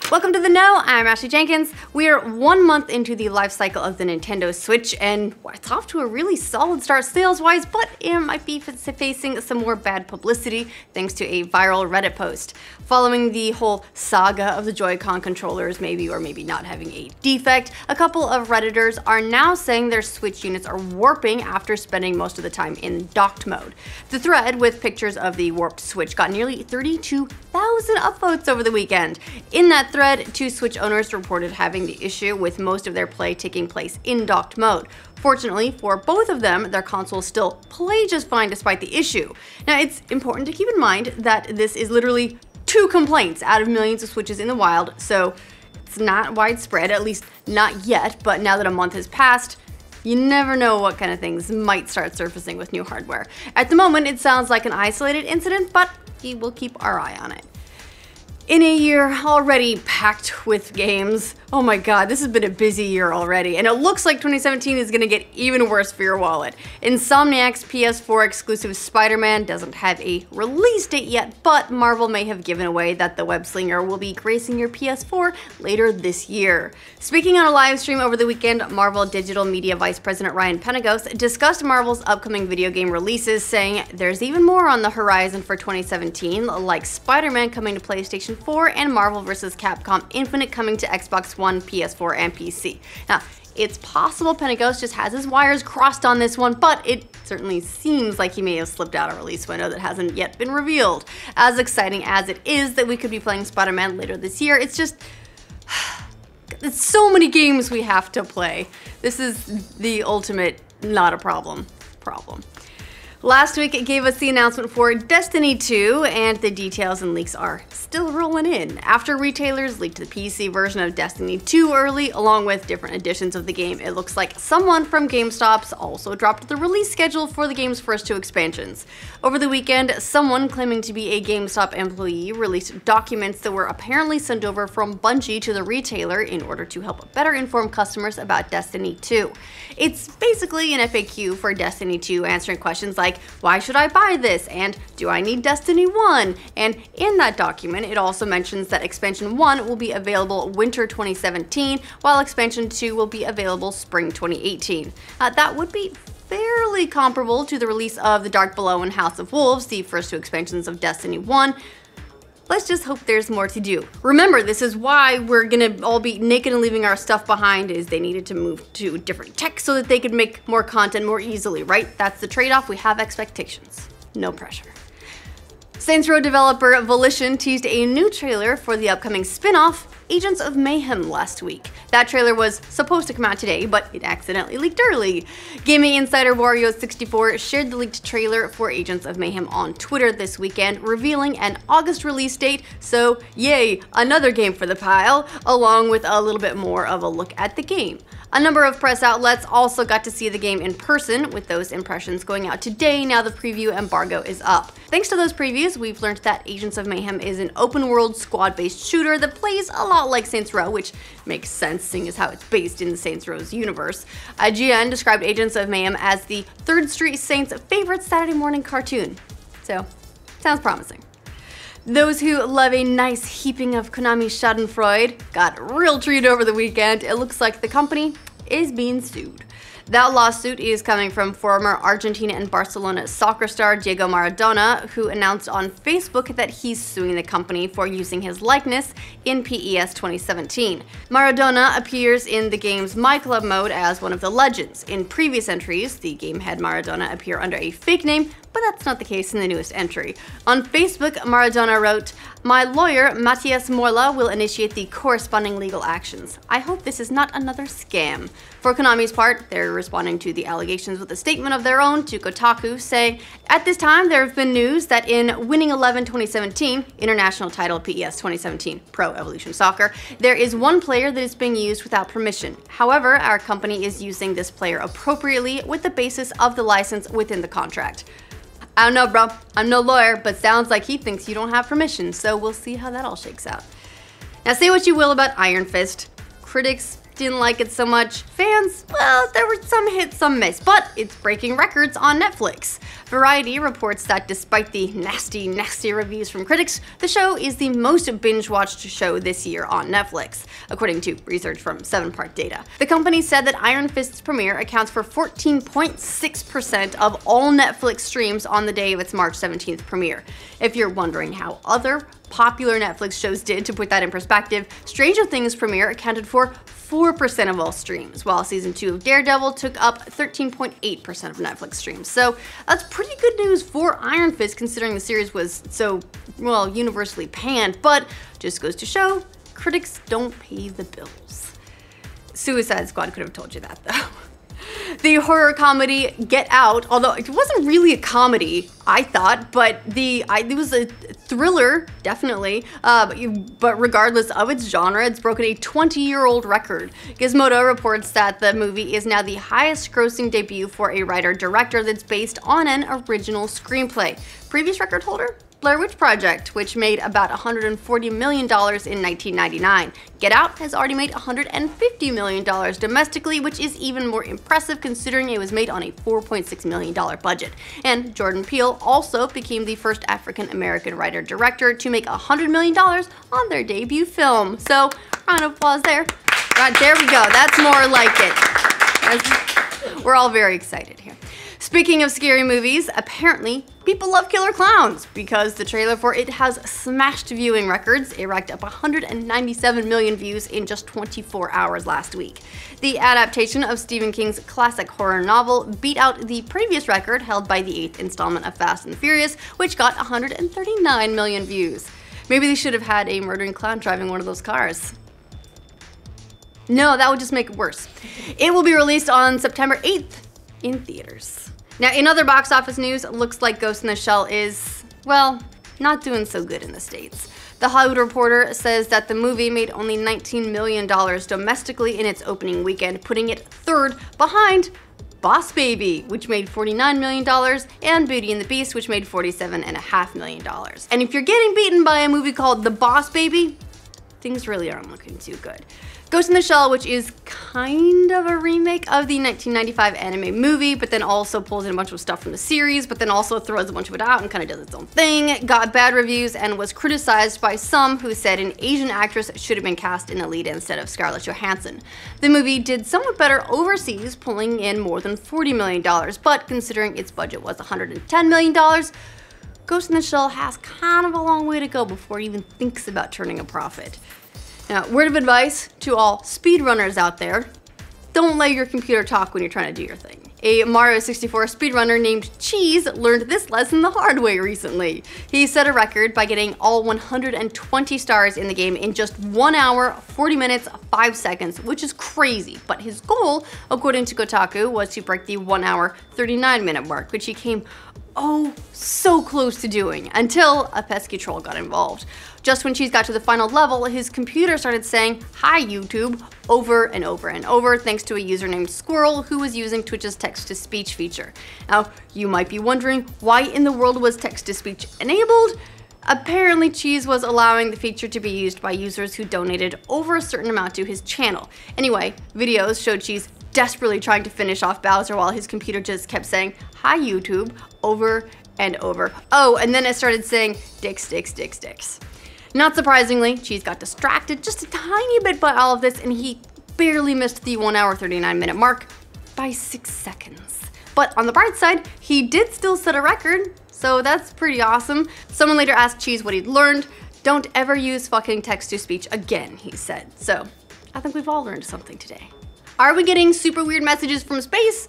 Welcome to the Know, I'm Ashley Jenkins. We are 1 month into the life cycle of the Nintendo Switch, and it's off to a really solid start sales-wise, but it might be facing some more bad publicity thanks to a viral Reddit post. Following the whole saga of the Joy-Con controllers maybe or maybe not having a defect, a couple of Redditors are now saying their Switch units are warping after spending most of the time in docked mode. The thread with pictures of the warped Switch got nearly 32,000 upvotes over the weekend. In that thread, 2 Switch owners reported having the issue with most of their play taking place in docked mode. Fortunately for both of them, their consoles still play just fine despite the issue. Now, it's important to keep in mind that this is literally 2 complaints out of millions of Switches in the wild, so it's not widespread, at least not yet, but now that a month has passed, you never know what kind of things might start surfacing with new hardware. At the moment, it sounds like an isolated incident, but we will keep our eye on it. In a year already packed with games, oh my god, this has been a busy year already, and it looks like 2017 is gonna get even worse for your wallet. Insomniac's PS4 exclusive Spider-Man doesn't have a release date yet, but Marvel may have given away that the web-slinger will be gracing your PS4 later this year. Speaking on a live stream over the weekend, Marvel Digital Media Vice President Ryan Penagos discussed Marvel's upcoming video game releases, saying there's even more on the horizon for 2017, like Spider-Man coming to PlayStation 4 and Marvel vs. Capcom Infinite coming to Xbox One, PS4, and PC. Now, it's possible Penagos just has his wires crossed on this one, but it certainly seems like he may have slipped out a release window that hasn't yet been revealed. As exciting as it is that we could be playing Spider-Man later this year, it's just it's so many games we have to play. This is the ultimate not a problem. Last week, it gave us the announcement for Destiny 2, and the details and leaks are still rolling in. After retailers leaked the PC version of Destiny 2 early, along with different editions of the game, it looks like someone from GameStop's also dropped the release schedule for the game's first 2 expansions. Over the weekend, someone claiming to be a GameStop employee released documents that were apparently sent over from Bungie to the retailer in order to help better inform customers about Destiny 2. It's basically an FAQ for Destiny 2, answering questions like, why should I buy this? And do I need Destiny 1? And in that document, it also mentions that Expansion 1 will be available winter 2017, while Expansion 2 will be available spring 2018. That would be fairly comparable to the release of The Dark Below and House of Wolves, the first 2 expansions of Destiny 1. Let's just hope there's more to do. Remember, this is why we're gonna all be naked and leaving our stuff behind, is they needed to move to different tech so that they could make more content more easily, right? That's the trade-off. We have expectations. No pressure. Saints Row developer Volition teased a new trailer for the upcoming spin-off, Agents of Mayhem, last week. That trailer was supposed to come out today, but it accidentally leaked early. Gaming insider Wario64 shared the leaked trailer for Agents of Mayhem on Twitter this weekend, revealing an August release date, so yay, another game for the pile, along with a little bit more of a look at the game. A number of press outlets also got to see the game in person, with those impressions going out today now the preview embargo is up. Thanks to those previews, we've learned that Agents of Mayhem is an open-world squad-based shooter that plays a lot like Saints Row, which makes sense seeing as how it's based in the Saints Row's universe. IGN described Agents of Mayhem as the 3rd Street Saints' favorite Saturday morning cartoon. So, sounds promising. Those who love a nice heaping of Konami schadenfreude got a real treat over the weekend. It looks like the company is being sued. That lawsuit is coming from former Argentina and Barcelona soccer star Diego Maradona, who announced on Facebook that he's suing the company for using his likeness in PES 2017. Maradona appears in the game's My Club mode as one of the legends. In previous entries, the game had Maradona appear under a fake name, but that's not the case in the newest entry. On Facebook, Maradona wrote, "My lawyer, Matias Morla, will initiate the corresponding legal actions. I hope this is not another scam." For Konami's part, they're responding to the allegations with a statement of their own to Kotaku, saying, "At this time, there have been news that in Winning 11 2017, international title PES 2017 Pro Evolution Soccer, there is one player that is being used without permission. However, our company is using this player appropriately with the basis of the license within the contract." I don't know, bro. I'm no lawyer, but sounds like he thinks you don't have permission, so we'll see how that all shakes out. Now, say what you will about Iron Fist. Critics didn't like it so much. Fans, well, there were some hits, some miss, but it's breaking records on Netflix. Variety reports that despite the nasty reviews from critics, the show is the most binge-watched show this year on Netflix, according to research from 7part Data. The company said that Iron Fist's premiere accounts for 14.6% of all Netflix streams on the day of its March 17th premiere. If you're wondering how other popular Netflix shows did, to put that in perspective, Stranger Things premiere accounted for 4% of all streams, while season 2 of Daredevil took up 13.8% of Netflix streams. So that's pretty good news for Iron Fist, considering the series was so, well, universally panned, but just goes to show, critics don't pay the bills. Suicide Squad could have told you that, though. The horror comedy Get Out, although it wasn't really a comedy, I thought, but it was a thriller, definitely, but regardless of its genre, it's broken a 20-year-old record. Gizmodo reports that the movie is now the highest-grossing debut for a writer-director that's based on an original screenplay. Previous record holder? Blair Witch Project, which made about $140 million in 1999. Get Out has already made $150 million domestically, which is even more impressive considering it was made on a $4.6 million budget. And Jordan Peele also became the first African-American writer-director to make $100 million on their debut film. So, round of applause there. Right, there we go. That's more like it. We're all very excited here. Speaking of scary movies, apparently people love Killer Clowns because the trailer for it has smashed viewing records. It racked up 197 million views in just 24 hours last week. The adaptation of Stephen King's classic horror novel beat out the previous record held by the 8th installment of Fast and the Furious, which got 139 million views. Maybe they should have had a murdering clown driving one of those cars. No, that would just make it worse. It will be released on September 8th in theaters. Now, in other box office news, it looks like Ghost in the Shell is, well, not doing so good in the States. The Hollywood Reporter says that the movie made only $19 million domestically in its opening weekend, putting it third behind Boss Baby, which made $49 million, and Beauty and the Beast, which made $47.5 million. And if you're getting beaten by a movie called The Boss Baby, things really aren't looking too good. Ghost in the Shell, which is kind of a remake of the 1995 anime movie, but then also pulls in a bunch of stuff from the series, but then also throws a bunch of it out and kind of does its own thing, got bad reviews and was criticized by some who said an Asian actress should have been cast in the lead instead of Scarlett Johansson. The movie did somewhat better overseas, pulling in more than $40 million, but considering its budget was $110 million, Ghost in the Shell has kind of a long way to go before it even thinks about turning a profit. Now, word of advice to all speedrunners out there, don't let your computer talk when you're trying to do your thing. A Mario 64 speedrunner named Cheese learned this lesson the hard way recently. He set a record by getting all 120 stars in the game in just 1 hour, 40 minutes, 5 seconds, which is crazy. But his goal, according to Kotaku, was to break the 1 hour, 39 minute mark, which he came so close to doing until a pesky troll got involved. Just when Cheese got to the final level, his computer started saying, "Hi YouTube," over and over and over, thanks to a user named Squirrel who was using Twitch's text-to-speech feature. Now, you might be wondering, why in the world was text-to-speech enabled? Apparently, Cheese was allowing the feature to be used by users who donated over a certain amount to his channel. Anyway, videos showed Cheese desperately trying to finish off Bowser while his computer just kept saying, "Hi YouTube," over and over. Oh, and then it started saying, "Dicks, dicks, dicks, dicks." Not surprisingly, Cheese got distracted just a tiny bit by all of this, and he barely missed the 1 hour 39 minute mark by 6 seconds. But on the bright side, he did still set a record, so that's pretty awesome. Someone later asked Cheese what he'd learned. "Don't ever use fucking text-to-speech again," he said. So I think we've all learned something today. Are we getting super weird messages from space?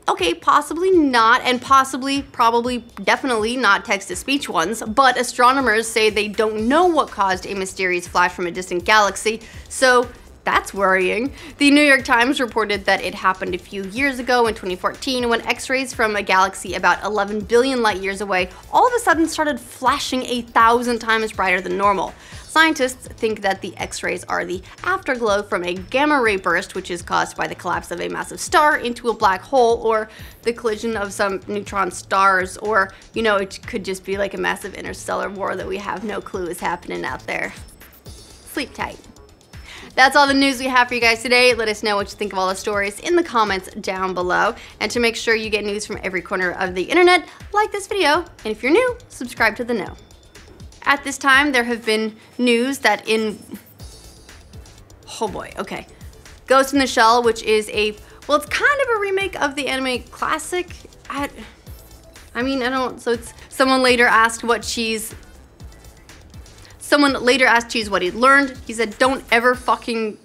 Okay, possibly not, and possibly, probably, definitely not text-to-speech ones, but astronomers say they don't know what caused a mysterious flash from a distant galaxy, so that's worrying. The New York Times reported that it happened a few years ago in 2014 when X-rays from a galaxy about 11 billion light years away all of a sudden started flashing 1,000 times brighter than normal. Scientists think that the X-rays are the afterglow from a gamma ray burst, which is caused by the collapse of a massive star into a black hole, or the collision of some neutron stars, or, you know, it could just be like a massive interstellar war that we have no clue is happening out there. Sleep tight. That's all the news we have for you guys today. Let us know what you think of all the stories in the comments down below. And to make sure you get news from every corner of the internet, like this video. And if you're new, subscribe to the know. At this time, there have been news that oh boy, okay. Ghost in the Shell, which is well, it's kind of a remake of the anime classic. So it's someone later asked Cheese what he'd learned. He said, don't ever fucking